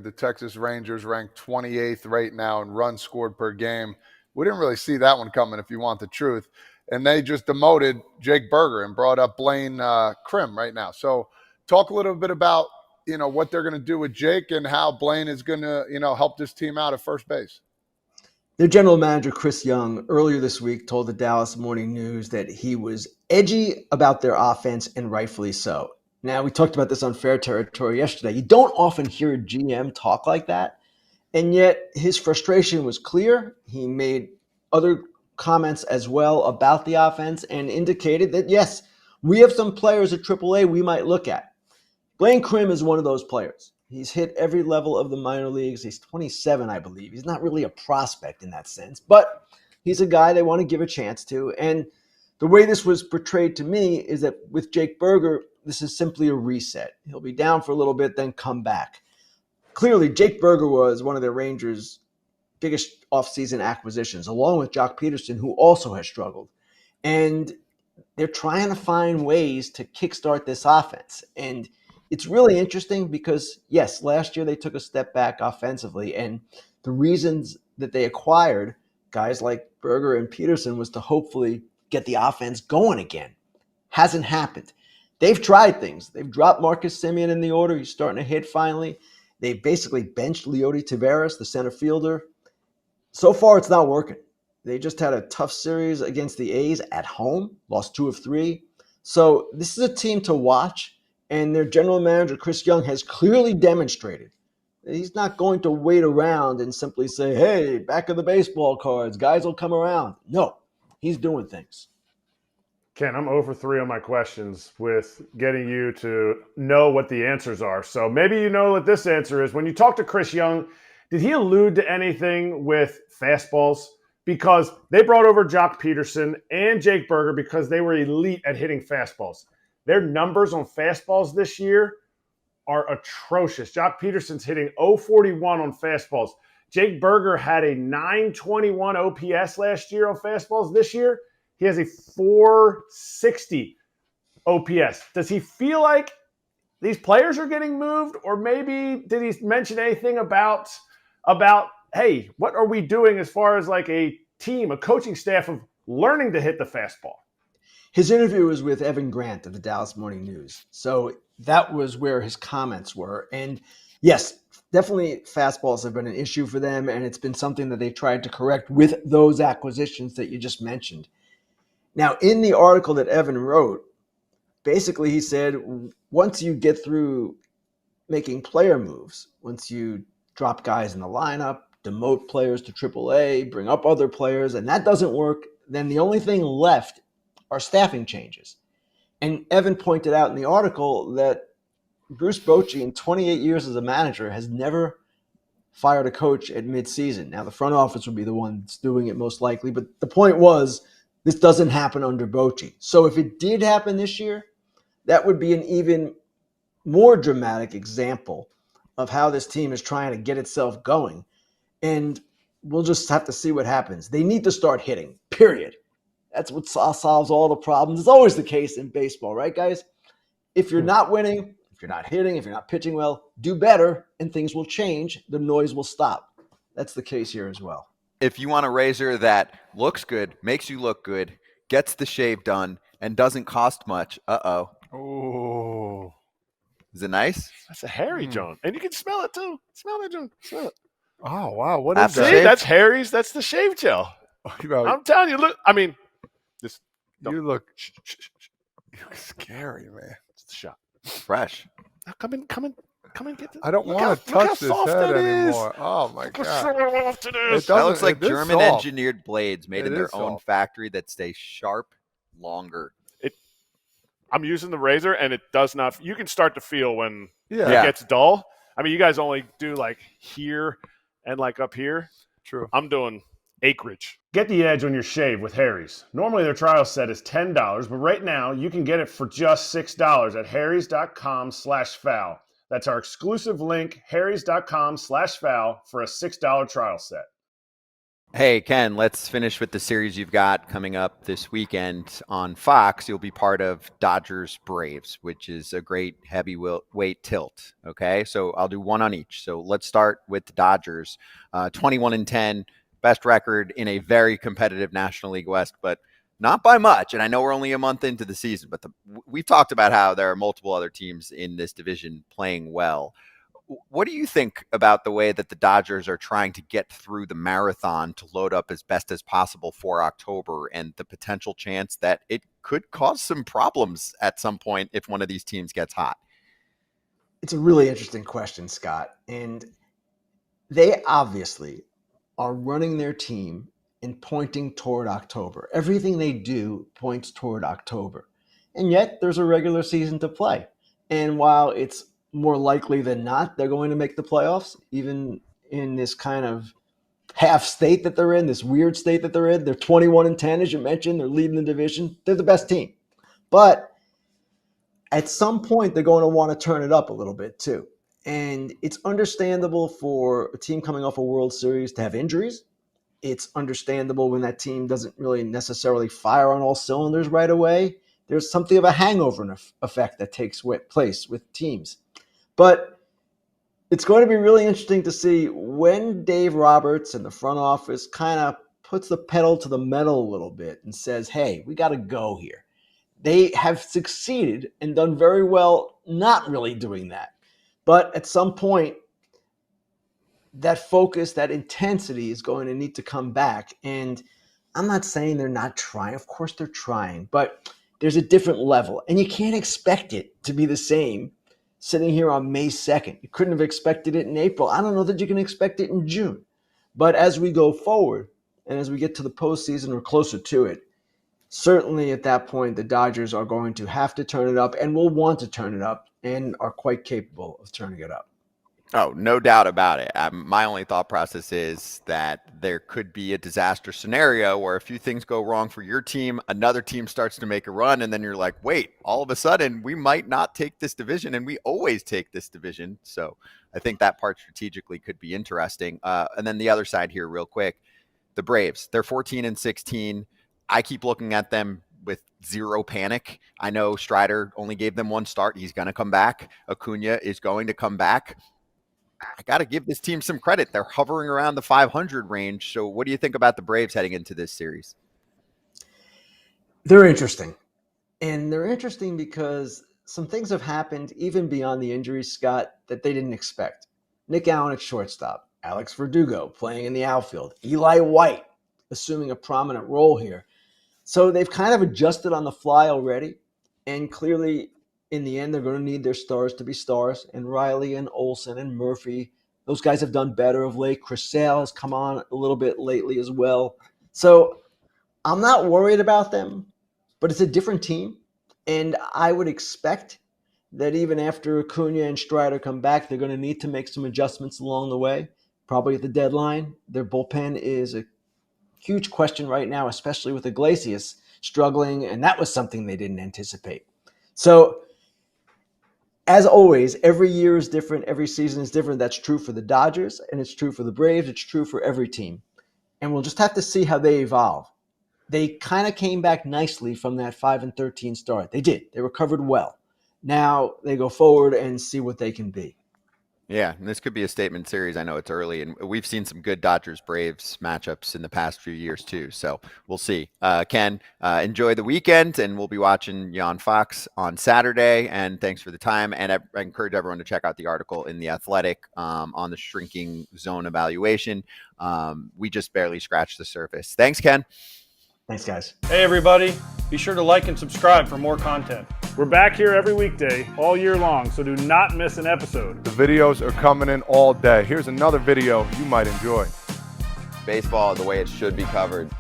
The Texas Rangers ranked 28th right now in runs scored per game. We didn't really see that one coming, if you want the truth. And they just demoted Jake Berger and brought up Blaine Krim right now. So talk a little bit about, what they're going to do with Jake and how Blaine is going to, help this team out at first base. Their general manager, Chris Young, earlier this week told the Dallas Morning News that he was edgy about their offense, and rightfully so. Now, we talked about this on Fair Territory yesterday. You don't often hear a GM talk like that, and yet his frustration was clear. He made other comments as well about the offense and indicated that, yes, we have some players at AAA we might look at. Blaine Krim is one of those players. He's hit every level of the minor leagues. He's 27, I believe. He's not really a prospect in that sense, but he's a guy they want to give a chance to. And the way this was portrayed to me is that with Jake Berger, this is simply a reset. He'll be down for a little bit, then come back. Clearly, Jake Berger was one of the Rangers' biggest offseason acquisitions, along with Jock Peterson, who also has struggled. And they're trying to find ways to kickstart this offense. And it's really interesting because, yes, last year they took a step back offensively, and the reasons that they acquired guys like Berger and Peterson was to hopefully get the offense going again. Hasn't happened. They've tried things. They've dropped Marcus Semien in the order. He's starting to hit finally. They basically benched Leody Taveras, the center fielder. So far, it's not working. They just had a tough series against the A's at home, lost 2 of 3. So this is a team to watch. And their general manager, Chris Young, has clearly demonstrated that he's not going to wait around and simply say, hey, back of the baseball cards, guys will come around. No, he's doing things. Ken, I'm 0 for 3 on my questions with getting you to know what the answers are. So maybe you know what this answer is. When you talk to Chris Young, did he allude to anything with fastballs? Because they brought over Jock Peterson and Jake Berger because they were elite at hitting fastballs. Their numbers on fastballs this year are atrocious. Jock Peterson's hitting 041 on fastballs. Jake Berger had a 921 OPS last year on fastballs. This year, he has a 460 OPS. Does he feel like these players are getting moved? Or maybe did he mention anything about hey, what are we doing as far as like a team, a coaching staff of learning to hit the fastball? His interview was with Evan Grant of the Dallas Morning News. So that was where his comments were. And yes, definitely fastballs have been an issue for them, and it's been something that they tried to correct with those acquisitions that you just mentioned. Now, in the article that Evan wrote, basically he said once you get through making player moves, once you drop guys in the lineup, demote players to AAA, bring up other players, and that doesn't work, then the only thing left are staffing changes. And Evan pointed out in the article that Bruce Bochy, in 28 years as a manager, has never fired a coach at midseason. Now, the front office would be the one that's doing it most likely, but the point was this doesn't happen under Bochy. So if it did happen this year, that would be an even more dramatic example of how this team is trying to get itself going. And we'll just have to see what happens. They need to start hitting, period. That's what solves all the problems. It's always the case in baseball, right, guys? If you're not winning, if you're not hitting, if you're not pitching well, do better and things will change. The noise will stop. That's the case here as well. If you want a razor that looks good, makes you look good, gets the shave done, and doesn't cost much, Oh. Is it nice? That's a hairy John. And you can smell it too. Smell it, John. Smell it. Oh, wow. What After is that? See, that's Harry's. That's the shave gel. I'm telling you, look, I mean, this. You look scary, man. It's the shot. Fresh. Now come in, get this. I don't want to touch this head anymore. Oh, my God. Soft it is. That looks like it is German soft. engineered blades made It in their is own soft. factory that stay sharp longer. I'm using the razor, and it does not. You can start to feel when Yeah. it gets dull. I mean, you guys only do like here and like up here. True. I'm doing acreage. Get the edge on your shave with Harry's. Normally their trial set is $10, but right now you can get it for just $6 at harrys.com/foul. That's our exclusive link, harrys.com/foul for a $6 trial set. Hey, Ken, let's finish with the series you've got coming up this weekend on Fox. You'll be part of Dodgers Braves, which is a great heavyweight tilt. Okay, so I'll do one on each. So let's start with the Dodgers. 21-10, best record in a very competitive National League West, but not by much. And I know we're only a month into the season, but we've talked about how there are multiple other teams in this division playing well. What do you think about the way that the Dodgers are trying to get through the marathon to load up as best as possible for October, and the potential chance that it could cause some problems at some point if one of these teams gets hot? It's a really interesting question, Scott. And they obviously are running their team and pointing toward October. Everything they do points toward October. And yet there's a regular season to play. And while it's more likely than not they're going to make the playoffs, even in this kind of half state that they're in, this weird state that they're in, they're 21-10, as you mentioned, they're leading the division. They're the best team. But at some point, they're going to want to turn it up a little bit too. And it's understandable for a team coming off a World Series to have injuries. It's understandable when that team doesn't really necessarily fire on all cylinders right away. There's something of a hangover effect that takes place with teams. But it's going to be really interesting to see when Dave Roberts and the front office kind of puts the pedal to the metal a little bit and says, hey, we got to go here. They have succeeded and done very well not really doing that. But at some point, that focus, that intensity is going to need to come back. And I'm not saying they're not trying. Of course they're trying. But there's a different level. And you can't expect it to be the same sitting here on May 2nd. You couldn't have expected it in April. I don't know that you can expect it in June. But as we go forward and as we get to the postseason or closer to it, certainly at that point, the Dodgers are going to have to turn it up and will want to turn it up and are quite capable of turning it up. Oh, no doubt about it. My only thought process is that there could be a disaster scenario where a few things go wrong for your team, another team starts to make a run, and then you're like, wait, all of a sudden we might not take this division, and we always take this division. So I think that part strategically could be interesting. And then the other side here real quick, the Braves, they're 14-16. I keep looking at them with zero panic. I know Strider only gave them one start. He's going to come back. Acuna is going to come back. I got to give this team some credit. They're hovering around the 500 range. So what do you think about the Braves heading into this series? They're interesting. And they're interesting because some things have happened even beyond the injuries, Scott, that they didn't expect. Nick Allen at shortstop, Alex Verdugo playing in the outfield, Eli White assuming a prominent role here. So they've kind of adjusted on the fly already. And clearly, in the end, they're going to need their stars to be stars. And Riley and Olsen and Murphy, those guys have done better of late. Chris Sale has come on a little bit lately as well. So I'm not worried about them, but it's a different team. And I would expect that even after Acuna and Strider come back, they're going to need to make some adjustments along the way, probably at the deadline. Their bullpen is a huge question right now, especially with Iglesias struggling, and that was something they didn't anticipate. So, as always, every year is different, every season is different. That's true for the Dodgers, and it's true for the Braves. It's true for every team. And we'll just have to see how they evolve. They kind of came back nicely from that 5-13 start. They did. They recovered well. Now they go forward and see what they can be. Yeah, and this could be a statement series. I know it's early, and we've seen some good Dodgers-Braves matchups in the past few years too. So we'll see. Ken, enjoy the weekend, and we'll be watching you on Fox on Saturday. And thanks for the time. And I encourage everyone to check out the article in The Athletic on the shrinking zone evaluation. We just barely scratched the surface. Thanks, Ken. Thanks, guys. Hey, everybody. Be sure to like and subscribe for more content. We're back here every weekday, all year long, so do not miss an episode. The videos are coming in all day. Here's another video you might enjoy. Baseball the way it should be covered.